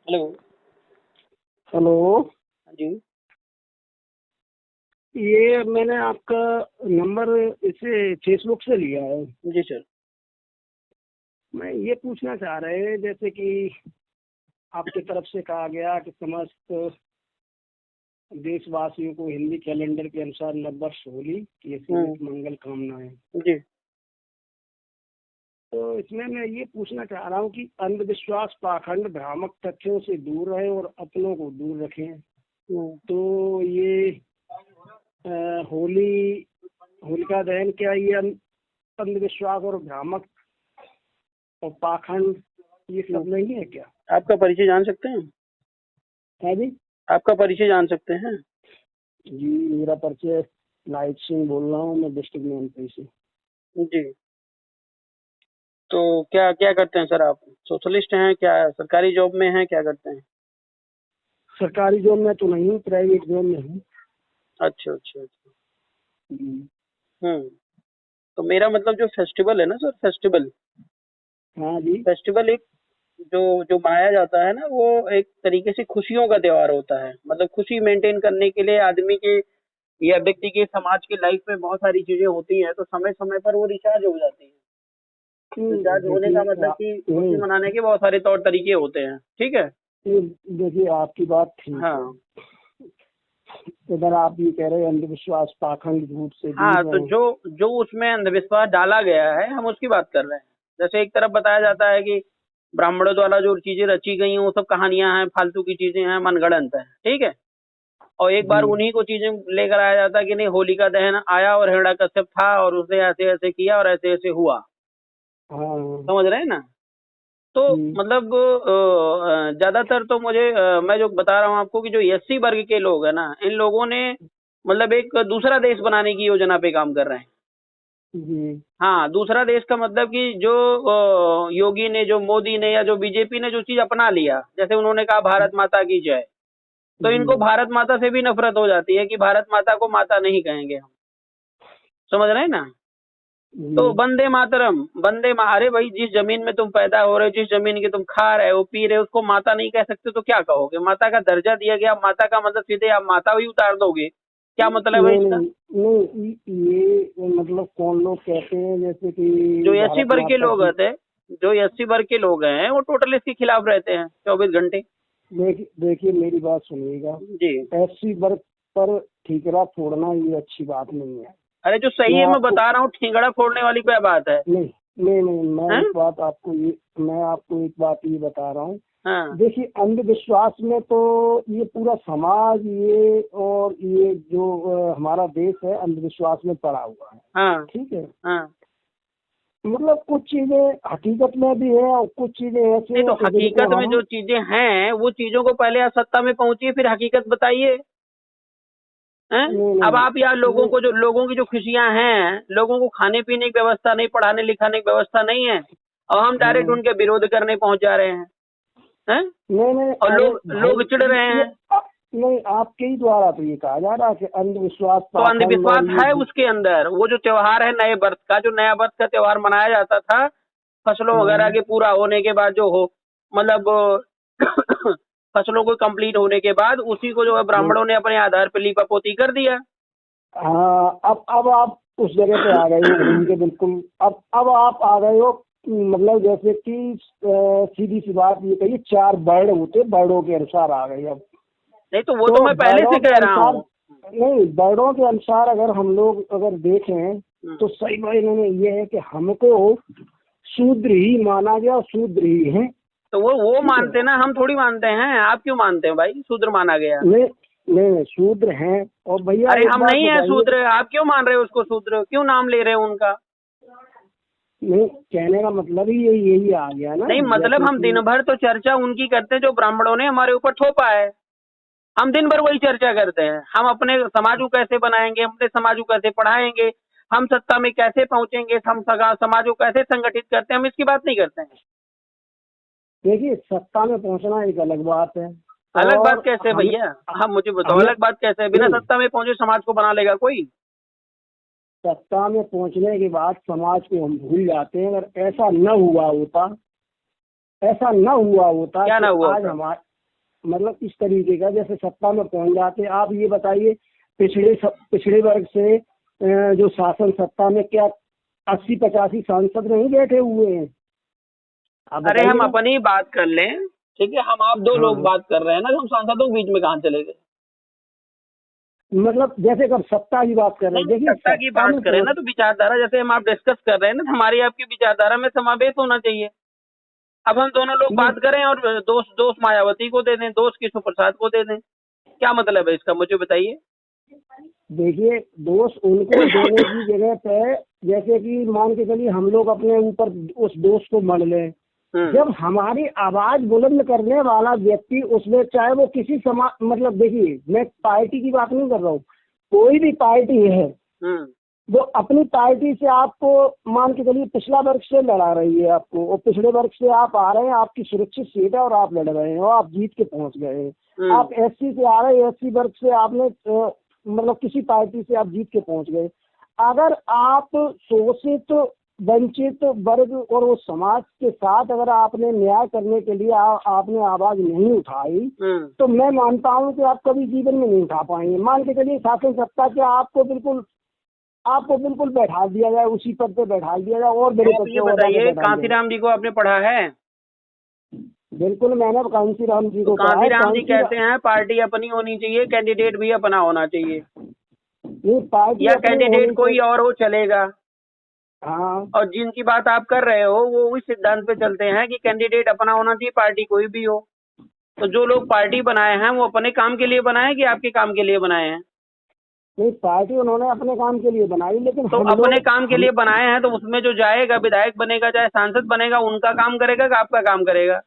Hello. Hello. हाँ जी। ये मैंने आपका नंबर इसे फेसबुक से लिया है। जी सर। मैं ये पूछना चाह रहे हैं, जैसे कि आपकी तरफ से कहा गया कि समस्त देशवासियों को हिंदी कैलेंडर के अनुसार नववर्ष होली की सीमित मंगल कामनाएं। जी। तो इसमें मैं ये पूछना चाह रहा हूँ कि अंधविश्वास, पाखंड, भ्रामक तथ्यों से दूर रहें और अपनों को दूर रखें। तो ये होली, होलिका दहन, क्या ये अंधविश्वास और भ्रामक और पाखंड ये सब नहीं है क्या? आपका परिचय जान सकते हैं? है जी। आपका परिचय जान सकते हैं? जी, मेरा परिचय लाइट सिंह बोल रहा हूँ, मैं डिस्ट्रिक्ट मैनपुरी से। जी। तो क्या क्या करते हैं सर आप? सोशलिस्ट हैं क्या? सरकारी जॉब में हैं? क्या करते हैं? सरकारी जॉब में तो नहीं हूँ, प्राइवेट जॉब में हूँ। अच्छा अच्छा अच्छा। जी। हम्म। तो मेरा मतलब जो फेस्टिवल है ना सर, फेस्टिवल हाँ जी। फेस्टिवल एक जो जो मनाया जाता है ना, वो एक तरीके से खुशियों का त्योहार होता है। मतलब खुशी मेंटेन करने के लिए आदमी के या व्यक्ति के, समाज की लाइफ में बहुत सारी चीजें होती हैं, तो समय समय पर वो रिचार्ज हो जाती है। रिचार्ज होने का देखिए मतलब कि खुशी मनाने के बहुत सारे तौर तरीके होते हैं। ठीक है। देखिए आपकी बात ठीक है। हाँ इधर आप ये कह रहे हैं अंधविश्वास, पाखंड, झूठ से हाँ। दूर तो रहें। जो जो उसमें अंधविश्वास डाला गया है, हम उसकी बात कर रहे हैं। जैसे एक तरफ बताया जाता है कि ब्राह्मणों द्वारा जो चीजें रची गई हैं वो सब कहानियां हैं, फालतू की चीजें हैं, मनगढ़ंत है। ठीक है। और एक बार जी। उन्हीं को चीजें लेकर आया जाता है कि नहीं, होलिका दहन आया और हिरण्यकश्यप था और उसने ऐसे ऐसे किया और ऐसे ऐसे हुआ। हाँ समझ रहे हैं ना? तो जी। मतलब ज्यादातर तो मुझे मैं जो बता रहा हूँ आपको कि जो एससी वर्ग के लोग हैं ना, इन लोगों ने मतलब एक दूसरा देश बनाने की योजना पे काम कर रहे हैं। जी। हाँ, दूसरा देश का मतलब कि जो योगी ने, जो मोदी ने या जो बीजेपी ने जो चीज अपना लिया, जैसे उन्होंने कहा भारत माता की जय, तो जी। इनको भारत माता से भी नफरत हो जाती है कि भारत माता को माता नहीं कहेंगे हम। समझ रहे हैं ना? तो जी। वंदे मातरम, अरे भाई, जिस जमीन में तुम पैदा हो रहे हो, जिस जमीन की तुम खा रहे हो, पी रहे हो, उसको माता नहीं कह सकते तो क्या कहोगे? माता का दर्जा दिया गया, माता का मतलब सीधे आप माता ही उतार दोगे? क्या मतलब है नहीं इसका? नहीं नहीं, ये मतलब कौन लोग कहते हैं, जैसे कि जो एससी भारत वर्ग के माता लोग की। होते जो एससी वर्ग के लोग हैं, वो टोटल इसके खिलाफ रहते हैं 24 घंटे। देखिए मेरी बात सुनिएगा। जी। एससी वर्ग पर ठीकरा फोड़ना ये अच्छी बात नहीं है। अरे जो सही मैं है मैं आपको बता रहा हूँ, ठिंगड़ा फोड़ने वाली क्या बात है? नहीं नहीं नहीं हैं? मैं आपको एक बात ये बता रहा हूँ। हाँ देखिए अंधविश्वास में तो ये पूरा समाज, ये और ये जो हमारा देश है, अंधविश्वास में पड़ा हुआ है। हाँ ठीक है। हाँ। मतलब कुछ चीजें हकीकत में भी है और कुछ चीजें ऐसे नहीं तो हैं कि जिनको हकीकत में हम। जो चीजें हैं, वो चीजों को पहले आप सत्ता में पहुंचिए, फिर हकीकत बताइए। हैं? नहीं अब नहीं आप यहाँ नहीं लोगों की जो खुशियां हैं, लोगों को खाने पीने की व्यवस्था नहीं, पढ़ाने लिखाने की व्यवस्था नहीं है, और हम डायरेक्ट हाँ, उनके विरोध करने पहुंच जा रहे हैं। हैं? नहीं नहीं, और अरे लोग भाई चिढ़ रहे हैं। नहीं, आपके ही द्वारा तो ये कहा जा रहा है कि अंधविश्वास, तो पाखंड और अंधविश्वास ये है उसके अंदर। वो जो त्योहार है नए वर्ष का, जो नया वर्ष का त्योहार मनाया जाता था फसलों वगैरह हाँ के पूरा होने के बाद, जो हो मतलब फसलों को कंप्लीट होने के बाद, उसी को जो है ब्राह्मणों ने अपने आधार पर लीपा पोती कर दिया। हाँ। अब आप उस जगह पे आ गए हो घूम के, बिल्कुल। अब आप आ गए हो। मतलब जैसे कि सीधी सी बात ये कहिए, 4 वर्ड होते, वर्डों के अनुसार आ गए अब। नहीं तो वो तो तो मैं पहले वर्डों से के कह रहा अनुसार, हूँ। नहीं, वर्डों के अनुसार अगर हम लोग अगर देखें तो सही मायने में ये है कि हमको शूद्र ही माना गया, शूद्र ही है। तो वो ठीक है। मानते ना, हम थोड़ी मानते हैं। आप क्यों मानते हैं भाई? शूद्र माना गया। नहीं नहीं नहीं, शूद्र हैं। और भैया अरे एक हम बात नहीं है बताइए। शूद्र, आप क्यों मान रहे हो उसको शूद्र? क्यों नाम ले रहे हो उनका? नहीं, कहने का मतलब ही यही आ गया ना, नहीं मतलब जैसे हम दिन कि भर तो चर्चा उनकी करते हैं जो ब्राह्मणों ने हमारे ऊपर थोपा है। हम दिन भर वही चर्चा करते हैं। हम अपने समाज को कैसे बनाएंगे, अपने समाज को कैसे पढ़ाएंगे, हम सत्ता में कैसे पहुंचेंगे, हम समाज को कैसे संगठित करते हैं, हम इसकी बात नहीं करते हैं। देखिए सत्ता में पहुंचना एक अलग बात है। अलग बात और कैसे हमें भैया? हाँ मुझे बताओ, हमें अलग बात कैसे है? बिना नहीं, सत्ता में पहुंचे समाज को बना लेगा कोई? सत्ता में पहुंचने के बाद समाज को हम भूल जाते हैं। अगर ऐसा न हुआ होता, ऐसा न हुआ होता क्या ना तो हुआ आज होता? मतलब इस तरीके का जैसे सत्ता में पहुंच जाते। आप ये बताइए पिछड़े वर्ग से जो शासन सत्ता में क्या 80-85 सांसद नहीं बैठे हुए हैं? आप अरे बताइए हम ना। अपनी बात कर लें, ठीक है, हम आप दो हाँ लोग हाँ। बात कर रहे हैं ना, तो हम सांसदों के बीच में कहाँ चले गए? मतलब जैसे कब सत्ता की बात कर रहे नहीं हैं, नहीं, देखिए सत्ता की सत्ता बात में करें ना पहुंच। तो विचारधारा जैसे हम आप डिस्कस कर रहे हैं ना, तो हमारी आपकी विचारधारा में समावेश होना चाहिए। अब हम दोनों लोग नहीं बात करें और दोष दोष मायावती को दे दें, दोष केशव प्रसाद को दे दें, क्या मतलब है इसका, मुझे बताइए। देखिए, दोष उनको देने की जगह पे जैसे कि मान के चलिए हम लोग अपने ऊपर उस दोष को मान लें। जब हमारी आवाज बुलंद करने वाला व्यक्ति उसमें, चाहे वो किसी समाज, मतलब देखिए मैं पार्टी की बात नहीं कर रहा हूँ, कोई भी पार्टी है वो अपनी पार्टी से आपको मान के चलिए पिछड़ा वर्ग से लड़ा रही है आपको, और पिछड़े वर्ग से आप आ रहे हैं, आपकी सुरक्षित सीट है और आप लड़ रहे हैं और आप जीत के पहुंच गए हैं। आप एससी से आ रहे हैं, एससी वर्ग से आपने मतलब किसी पार्टी से आप जीत के पहुंच गए। अगर आप शोषित वंचित वर्ग और उस समाज के साथ अगर आपने न्याय करने के लिए आपने आवाज नहीं उठाई, तो मैं मानता हूं कि आप कभी जीवन में नहीं उठा पाएंगे। मान के चलिए शासन सत्ता के आपको बिल्कुल बैठा दिया जाए, उसी पद पे बैठा दिया जाए और बड़े आप पद ये पे बैठा बताइए, दिया जाए। कांशीराम जी को आपने पढ़ा है? बिल्कुल, मैंने कांशीराम जी तो को पढ़ा है। कांशीराम जी कहते हैं पार्टी अपनी होनी चाहिए, कैंडिडेट भी अपना होना चाहिए, नहीं, पार्टी या अपनी कैंडिडेट होनी कोई चाहिए। और हो चलेगा। हाँ और जिनकी बात आप कर रहे हो वो इस सिद्धांत पे चलते हैं कि कैंडिडेट अपना होना चाहिए, पार्टी कोई भी हो। तो जो लोग पार्टी बनाए हैं वो अपने काम के लिए बनाए हैं कि आपके काम के लिए बनाए हैं? नहीं, पार्टी उन्होंने अपने काम के लिए बनाई, लेकिन तो हम अपने लोग काम के लिए बनाए हैं तो उसमें जो जाएगा, विधायक बनेगा चाहे सांसद बनेगा, उनका काम करेगा कि आपका काम करेगा?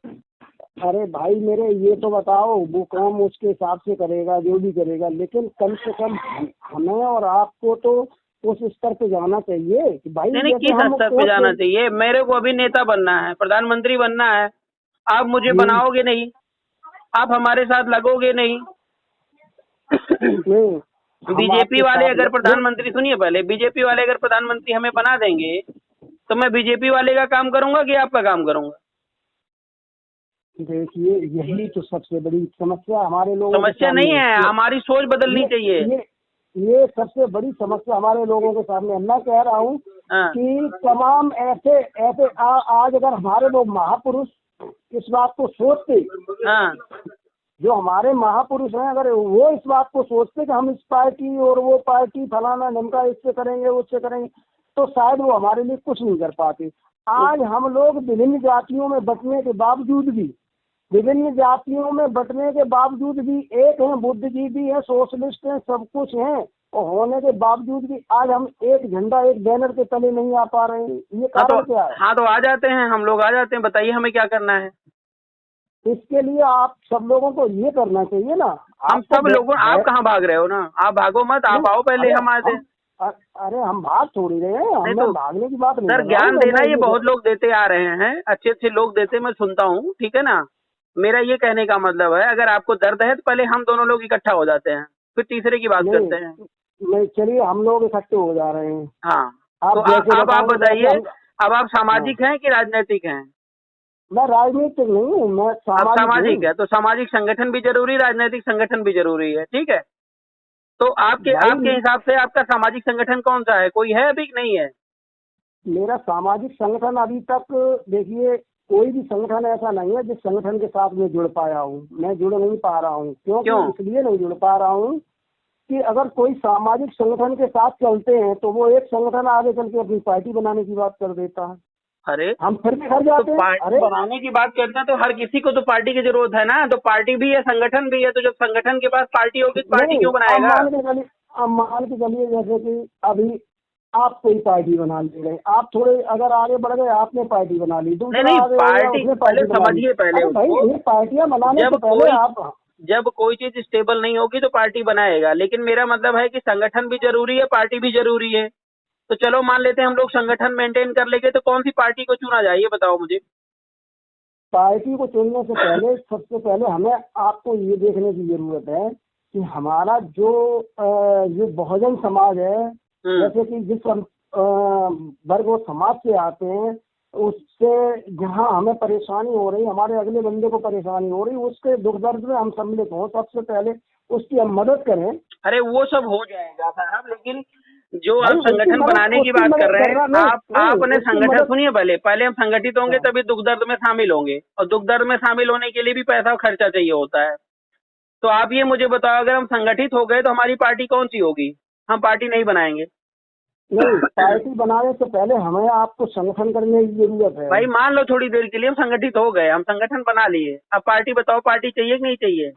अरे भाई मेरे, ये तो बताओ, वो काम उसके हिसाब से करेगा जो भी करेगा, लेकिन कम से कम हमें और आपको तो उस स्तर पे जाना चाहिए कि भाई नहीं नहीं, जैसे किस हम स्तर पे जाना चाहिए? मेरे को अभी नेता बनना है, प्रधानमंत्री बनना है। आप मुझे बनाओगे नहीं, आप हमारे साथ लगोगे नहीं। नहीं, हम बीजेपी आपके वाले साथ अगर प्रधानमंत्री, सुनिए पहले, बीजेपी वाले अगर प्रधानमंत्री हमें बना देंगे तो मैं बीजेपी वाले का काम करूंगा कि आपका काम करूंगा? देखिए, यही तो सबसे बड़ी समस्या हमारे लोगों के समस्या नहीं सामने है, है। हमारी सोच बदलनी ये चाहिए। ये ये सबसे बड़ी समस्या हमारे लोगों के सामने। मैं कह रहा हूँ हाँ कि तमाम ऐसे ऐसे आज अगर हमारे लोग महापुरुष इस बात को सोचते, हाँ। जो हमारे महापुरुष हैं, अगर वो इस बात को सोचते कि हम इस पार्टी और वो पार्टी फलाना ढमका इससे करेंगे उससे करेंगे, तो शायद वो हमारे लिए कुछ नहीं कर पाते। आज हम लोग विभिन्न जातियों में बंटने के बावजूद भी एक हैं, बुद्धिजीवी हैं, सोशलिस्ट हैं, सब कुछ हैं, और होने के बावजूद भी आज हम एक झंडा एक बैनर के तले नहीं आ पा रहे हैं। ये कारण क्या है? हाँ तो आ जाते हैं, हम लोग आ जाते हैं, बताइए हमें क्या करना है। इसके लिए आप सब लोगों को ये करना चाहिए ना। हम आपको सब लोगों, आप कहाँ भाग रहे हो ना, आप भागो मत, आप आओ पहले, अरे हम आते हैं। अरे हम भाग थोड़ी रहे हैं, नहीं हमें तो भागने की बात नहीं सर, कर रहा हूँ ज्ञान देना मैं ये बहुत लोग देते आ रहे हैं, अच्छे अच्छे लोग देते, मैं सुनता हूँ, ठीक है ना। मेरा ये कहने का मतलब है, अगर आपको दर्द है तो पहले हम दोनों लोग इकट्ठा हो जाते हैं, फिर तीसरे की बात नहीं करते हैं। नहीं, चलिए हम लोग इकट्ठे हो जा रहे हैं। हाँ तो आप जैसे अब आप बताएंगे वैसे बताइए, हम। अब आप हाँ, सामाजिक हैं कि राजनीतिक हैं? मैं राजनीतिक नहीं हूँ, मैं अब सामाजिक सामाजिक हूँ। है तो सामाजिक संगठन भी जरूरी, राजनीतिक संगठन भी जरूरी है, ठीक है। तो आपके आपके भाई हिसाब से आपका सामाजिक संगठन कौन सा है, कोई है अभी कि नहीं है? मेरा सामाजिक संगठन अभी तक, देखिए, कोई भी संगठन ऐसा नहीं है जिस संगठन के साथ मैं जुड़ पाया हूँ। मैं जुड़ नहीं पा रहा हूँ, क्योंकि क्यों? इसलिए नहीं जुड़ पा रहा हूँ कि अगर कोई सामाजिक संगठन के साथ चलते हैं तो वो एक संगठन आगे चल के अपनी पार्टी बनाने की बात कर देता है, अरे हम फिर भी घर तो जाते हैं। पार्टी अरे बनाने की बात करते हैं तो हर किसी को तो पार्टी की जरूरत है ना, तो पार्टी भी है संगठन भी है, तो जब संगठन के पास पार्टी होगी तो पार्टी नहीं, क्यों बनाएगा? अब मान के चलिए जैसे कि अभी आप कोई पार्टी बना ले रहे, आप थोड़े अगर आगे बढ़ गए, आपने पार्टी बना ली, नहीं दूसरा नहीं, आगे बढ़ गया, पार्टी उसने पहले पार्टी बना ली। समझिए, पहले अरे भाई, उसको। ये पार्टियां बनाने से जब पहले कोई आप। जब कोई चीज स्टेबल नहीं होगी तो पार्टी बनाएगा, लेकिन मेरा मतलब है कि संगठन भी जरूरी है, पार्टी भी जरूरी है। तो चलो मान लेते हैं हम लोग संगठन मेंटेन कर लेंगे, तो कौन सी पार्टी को चुना जाए ये बताओ मुझे। पार्टी को चुनने से पहले सबसे पहले हमें आपको ये देखने की जरूरत है कि हमारा जो बहुजन समाज है, जैसे कि जिस वर्ग और समाज से आते हैं, उससे जहाँ हमें परेशानी हो रही, हमारे अगले बंदे को परेशानी हो रही, उसके दुख दर्द में हम सम्मिलित हों, सबसे पहले उसकी हम मदद करें। अरे वो सब हो जाएगा साहब, लेकिन जो भाई आप संगठन बनाने की उसकी बात कर मदद रहे करना हैं, नहीं, आप अपने उसकी संगठन मदद। सुनिए, पहले हम संगठित होंगे हाँ, तभी दुख दर्द में शामिल होंगे, और दुख दर्द में शामिल होने के लिए भी पैसा और खर्चा चाहिए होता है। तो आप ये मुझे बताओ, अगर हम संगठित हो गए तो हमारी पार्टी कौन सी होगी? हम पार्टी नहीं बनाएंगे। नहीं, पार्टी बनाने से पहले हमें आपको संगठन करने की जरूरत है। भाई मान लो थोड़ी देर के लिए हम संगठित हो गए, हम संगठन बना लिए, अब पार्टी बताओ, पार्टी चाहिए कि नहीं चाहिए?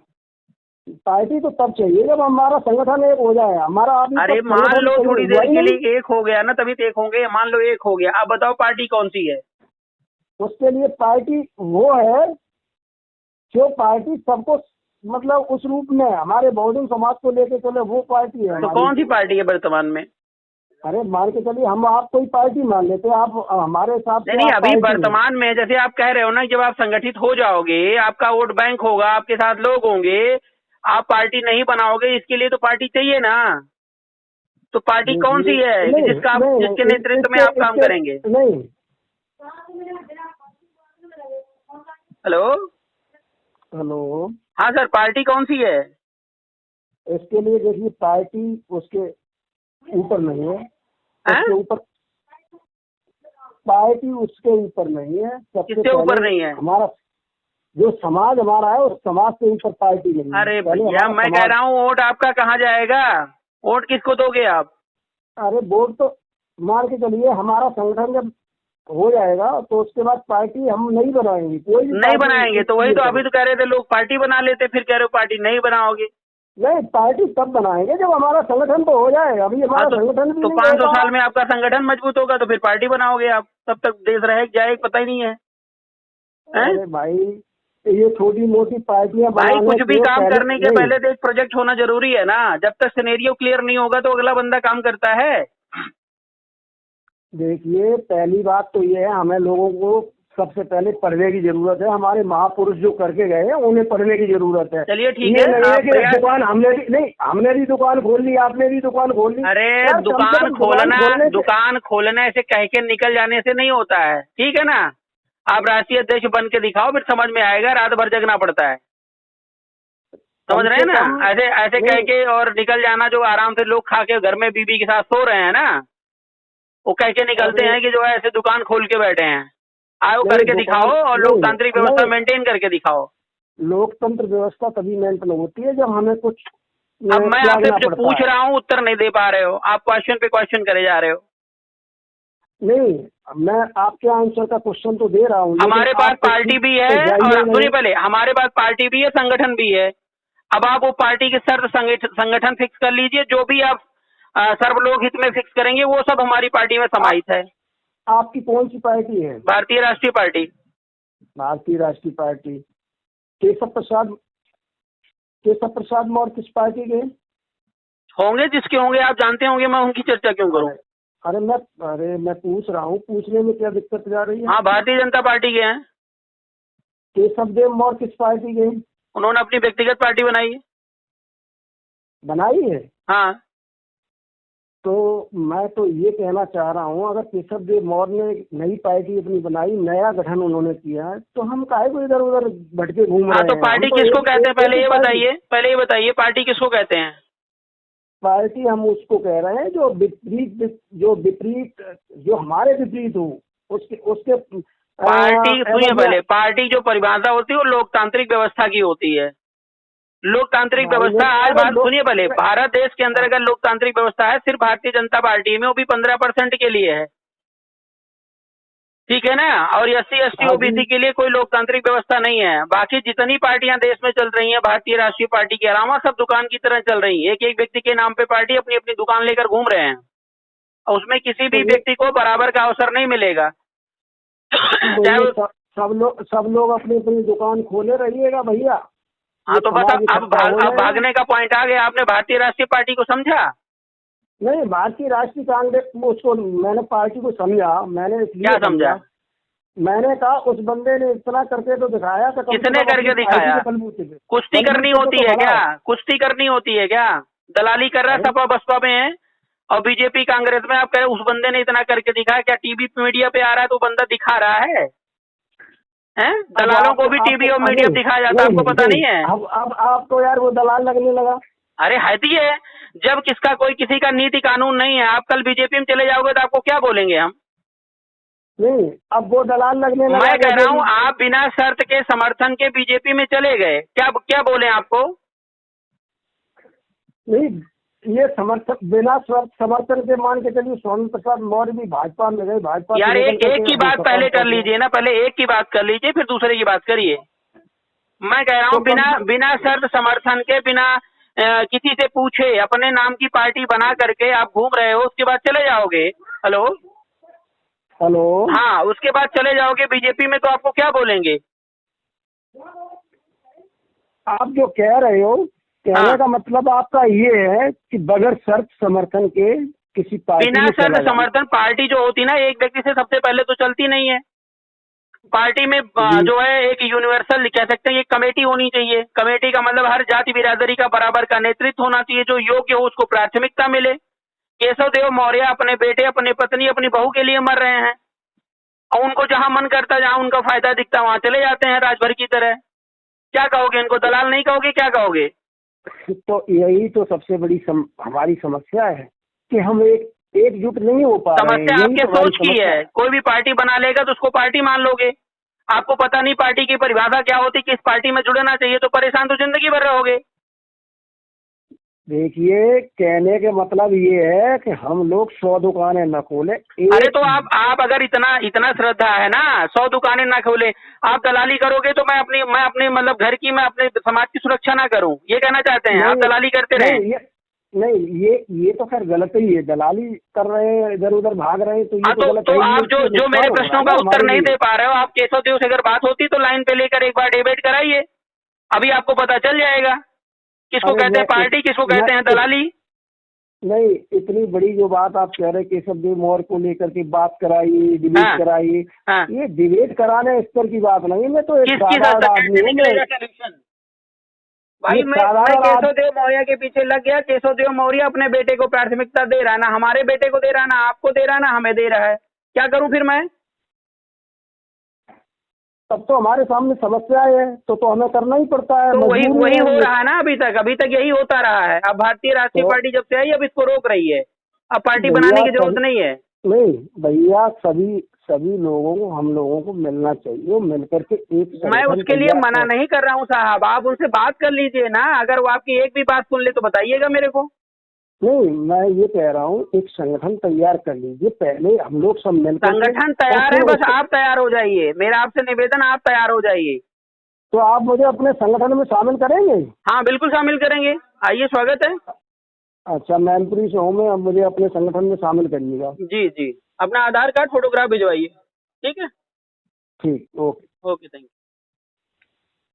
पार्टी तो तब चाहिए जब हमारा संगठन एक हो जाए। हमारा अभी अरे तक मान संगठन लो कहीं थोड़ी हुआ देर ही के नहीं। लिए एक हो गया ना, तभी तो एक होंगे। मान लो एक हो गया, अब बताओ पार्टी कौन सी है? उसके लिए पार्टी वो है जो पार्टी सबको मतलब उस रूप में हमारे बहुजन समाज को लेके चले, वो पार्टी है तो हमारी। कौन सी पार्टी है वर्तमान में? अरे मान के चलिए हम आप कोई पार्टी मान लेते हैं, आप हमारे हिसाब नहीं से नहीं, आप अभी पार्टी हैं। वर्तमान में जैसे आप कह रहे हो ना, जब आप संगठित हो जाओगे, आपका वोट बैंक होगा, आपके साथ लोग होंगे, आप पार्टी नहीं बनाओगे, इसके लिए तो पार्टी चाहिए ना। तो पार्टी कौन देखिए, सी है कि नहीं नहीं जिसके नहीं, नेतृत्व में इसके आप काम इसके करेंगे? नहीं। हेलो। हेलो। हाँ सर, पार्टी कौन सी है? इसके लिए देखिए, पार्टी उसके ऊपर नहीं है, हैं? उसके ऊपर पार्टी उसके ऊपर नहीं है। सबसे किससे ऊपर पहले नहीं है? हमारा जो समाज हमारा है, उस समाज से ऊपर पार्टी नहीं है। अरे पहले भैया, हमारा मैं कह समाज। रहा हूँ वोट आपका कहाँ जाएगा? वोट किसको दोगे आप? अरे वोट तो मान के चलिए, हमारा संगठन जब हो जाएगा तो उसके बाद पार्टी हम नहीं बनाएंगे, कोई भी नहीं पार्टी बनाएंगे तो वही ये तो करे। अभी तो कह रहे थे लोग पार्टी बना लेते, फिर कह रहे हो पार्टी नहीं बनाओगे। नहीं, पार्टी तब बनाएंगे जब हमारा संगठन तो हो जाएगा। अभी हाँ हमारा तो संगठन भी तो नहीं हो 500 पाया। साल में आपका संगठन मजबूत होगा तो फिर पार्टी बनाओगे आप, तब तक देश रहे जाए पता ही नहीं है। हैं? अरे भाई, ये छोटी मोटी पार्टियां भाई बनाने कुछ भी से काम पहले करने के नहीं। पहले तो एक प्रोजेक्ट होना जरूरी है ना। जब तक सिनेरियो क्लियर नहीं होगा तो अगला बंदा काम करता है। देखिए, पहली बात तो ये है, हमें लोगों को सबसे पहले पढ़ने की जरूरत है। हमारे महापुरुष जो करके गए हैं उन्हें पढ़ने की जरूरत है। चलिए ठीक ये है, नहीं है आप कि भैया। दुकान हमने भी नहीं, हमने भी दुकान खोल ली, आपने भी दुकान खोल ली। अरे यार कम से कम दुकान खोलना ऐसे कह के निकल जाने से नहीं होता है, ठीक है ना। आप राष्ट्रीय अध्यक्ष बन के दिखाओ, फिर समझ में आएगा। रात भर जगना पड़ता है, समझ कम रहे से हैं ना। कम ऐसे ऐसे कह नहीं। के और निकल जाना, जो आराम से लोग खा के घर में बीबी के साथ सो रहे हैं ना, वो कह के निकलते अरे हैं कि जो है ऐसे दुकान खोल के बैठे हैं। आओ नहीं, करके दिखाओ, दुकान और नहीं लोकतांत्रिक व्यवस्था नहीं। मेंटेन करके दिखाओ। लोकतंत्र व्यवस्था तभी मेंटेन होती है जब हमें कुछ अब मैं आपसे त्यागना जो पड़ता पूछ है। रहा हूँ उत्तर नहीं दे पा रहे हो, आप क्वेश्चन पे क्वेश्चन करे जा रहे हो। नहीं, मैं आपके आंसर का क्वेश्चन तो दे रहा हूँ, लेकिन हमारे पास आप तो पार्टी ठीक भी से है, और जाइए सुनिए नहीं। पहले, हमारे पास पार्टी भी है, संगठन भी है। अब आप वो पार्टी की शर्त संगठन फिक्स कर लीजिए, जो भी आप सर्वलोक हित में फिक्स करेंगे वो सब हमारी पार्टी में आप समाहित है। आपकी कौन सी पार्टी है? भारतीय राष्ट्रीय पार्टी। भारतीय राष्ट्रीय पार्टी। केशव प्रसाद केशव प्रसाद मौर्य किस पार्टी के? होंगे जिसके होंगे, आप जानते होंगे, मैं उनकी चर्चा क्यों करूं। अरे अरे मैं पूछ रहा हूँ, पूछने में क्या दिक्कत जा रही है? हाँ, भारतीय जनता पार्टी के हैं। केशव देव मौर्य किस पार्टी के? उन्होंने अपनी व्यक्तिगत पार्टी बनाई है। बनाई है। हाँ। तो मैं तो ये कहना चाह रहा हूँ, अगर केशव देव मौर्य ने एक नई पार्टी अपनी बनाई, नया गठन उन्होंने किया है, तो हम काहे को इधर उधर भटके घूम हाँ, रहे तो हैं? पार्टी हम तो किसको कहते हैं, एक ही पार्टी। पहले ये बताइए पार्टी किसको कहते हैं? पार्टी हम उसको कह रहे हैं जो हमारे विपरीत हो, उसके उसके पार्टी सुनिए एवज में। पहले, पार्टी जो परिभाषा होती है वो लोकतांत्रिक व्यवस्था की होती है। लोकतांत्रिक भाई व्यवस्था, आज अरे बात सुनिए पहले, भारत देश के अंदर हाँ, अगर लोकतांत्रिक व्यवस्था है, सिर्फ भारतीय जनता पार्टी में, वो भी 15% के लिए है, ठीक है ना। और SC ST हाँ जी। OBC के लिए कोई लोकतांत्रिक व्यवस्था नहीं है। बाकी जितनी पार्टियां देश में चल रही हैं, भारतीय राष्ट्रीय पार्टी के अलावा, सब दुकान की तरह चल रही हैं। एक एक व्यक्ति के नाम पे पार्टी अपनी अपनी दुकान लेकर घूम रहे हैं, और उसमें किसी तो भी ये व्यक्ति को बराबर का अवसर नहीं मिलेगा। तो चाहे ये सब लोग अपनी अपनी दुकान खोले रहिएगा भैया। हाँ, ये तो बस समाज इकट्ठा हो अब जाएगा। भागने का पॉइंट आ गया। आपने भारतीय राष्ट्रीय पार्टी को समझा? नहीं, भारतीय राष्ट्रीय कांग्रेस को, उसको मैंने पार्टी को समझा, मैंने इसलिए क्या समझा? मैंने कहा उस बंदे ने इतना करके तो दिखाया, तो कम से किसने कम अपनी करके पार्टी दिखाया? के बलबूते पे कुश्ती करनी बलबूते पे होती तो है खड़ा क्या? हो। कुश्ती करनी होती है क्या? दलाली कर रहा है, अरे सपा बसपा में है। और बीजेपी कांग्रेस में आप कह रहे उस बंदे ने इतना करके दिखाया, क्या टीवी मीडिया पे आ रहा है तो बंदा दिखा रहा है? हैं? दलालों को भी टीवी और मीडिया पे दिखाया जाता है, आपको पता नहीं है? अब आपको यार वो दलाल लगने लगा। अरे है ही है, जब किसका कोई किसी का नीति कानून नहीं है, आप कल बीजेपी में चले जाओगे तो आपको क्या बोलेंगे हम? नहीं, अब वो दलाल लगने लगा। मैं कह रहा हूँ आप बिना शर्त के समर्थन के बीजेपी में चले गए, क्या क्या बोले आपको? नहीं, ये समर्थन बिना समर्थन के मान के चलिए स्वामी प्रसाद मौर्य भी भाजपा में गए। भाजपा यार एक की बात पहले कर लीजिए ना, पहले एक की बात कर लीजिए फिर दूसरे की बात करिए। मैं कह रहा हूँ बिना शर्त समर्थन के, बिना किसी से पूछे अपने नाम की पार्टी बना करके आप घूम रहे हो, उसके बाद चले जाओगे। हेलो हाँ, उसके बाद चले जाओगे बीजेपी में तो आपको क्या बोलेंगे? आप जो कह रहे हो, कहने का मतलब आपका ये है कि बगैर शर्त समर्थन के किसी पार्टी बिना शर्त समर्थन पार्टी जो होती ना, एक व्यक्ति से सबसे पहले तो चलती नहीं है। पार्टी में जो है एक यूनिवर्सल कह सकते हैं, एक कमेटी होनी चाहिए। कमेटी का मतलब हर जाति बिरादरी का बराबर का नेतृत्व होना चाहिए, जो योग्य हो उसको प्राथमिकता मिले। केशव देव मौर्य अपने बेटे, अपनी पत्नी, अपनी बहू के लिए मर रहे हैं और उनको जहां मन करता, जहां उनका फायदा दिखता वहां चले जाते हैं राजभर की तरह। क्या कहोगे इनको? दलाल नहीं कहोगे, क्या कहोगे? तो यही तो सबसे बड़ी हमारी समस्या है कि हम एकजुट नहीं हो पा रहे हैं। समस्या आपके सोच की है। कोई भी पार्टी बना लेगा तो उसको पार्टी मान लोगे। आपको पता नहीं पार्टी की परिभाषा क्या होती, किस पार्टी में जुड़ना चाहिए, तो परेशान तो जिंदगी भर रहोगे। देखिए, कहने के मतलब ये है कि हम लोग 100 दुकानें न खोले। अरे तो आप अगर इतना श्रद्धा है ना, 100 दुकानें ना खोले, आप दलाली करोगे तो मैं अपनी मतलब घर की, मैं अपने समाज की सुरक्षा ना करूं, ये कहना चाहते हैं? आप दलाली करते रहे? नहीं, ये तो खैर गलत ही है। दलाली कर रहे हैं, इधर उधर भाग रहे हैं, तो ये तो गलत है। तो आप जो मेरे प्रश्नों का उत्तर नहीं दे पा रहे हो, आप केशव देव से अगर बात होती तो लाइन पे लेकर एक बार डिबेट कराइए, अभी आपको पता चल जाएगा किसको कहते हैं पार्टी, किसको कहते हैं दलाली। नहीं, इतनी बड़ी जो बात आप कह रहे हैं केशव देव मौर्य को लेकर के बात कराइए, डिबेट कराइए, ये डिबेट कराने स्तर की बात नहीं। मैं तो एक साधारण आदमी हूँ। भाई मैं केशव देव मौर्य के पीछे लग गया। केशव देव मौर्य अपने बेटे को प्राथमिकता दे रहा है, ना हमारे बेटे को दे रहा है, ना आपको दे रहा है, ना हमें दे रहा है। क्या करूं फिर मैं? तब तो हमारे सामने समस्या है, तो हमें करना ही पड़ता है। तो वही हो रहा है ना अभी तक यही होता रहा है। अब भारतीय राष्ट्रीय पार्टी जब से आई अब इसको रोक रही है, अब पार्टी बनाने की जरूरत नहीं है। नहीं भैया, सभी लोगों को, हम लोगों को मिलना चाहिए, मिलकर के एक। मैं उसके लिए मना नहीं कर रहा हूँ साहब, आप उनसे बात कर लीजिए ना। अगर वो आपकी एक भी बात सुन ले तो बताइएगा मेरे को। नहीं, मैं ये कह रहा हूँ एक संगठन तैयार कर लीजिए, पहले हम लोग सब मिलकर। संगठन तैयार है, बस आप तैयार हो जाइए। मेरा आपसे निवेदन, आप तैयार हो जाइए। तो आप मुझे अपने संगठन में शामिल करेंगे? हाँ बिल्कुल शामिल करेंगे, आइए, स्वागत है। अच्छा, मैनपुरी से हूँ मैं, अब मुझे अपने संगठन में शामिल करिएगा। जी, अपना आधार कार्ड, फोटोग्राफ भिजवाइए। ठीक है, ठीक, ओके। Okay, thank you.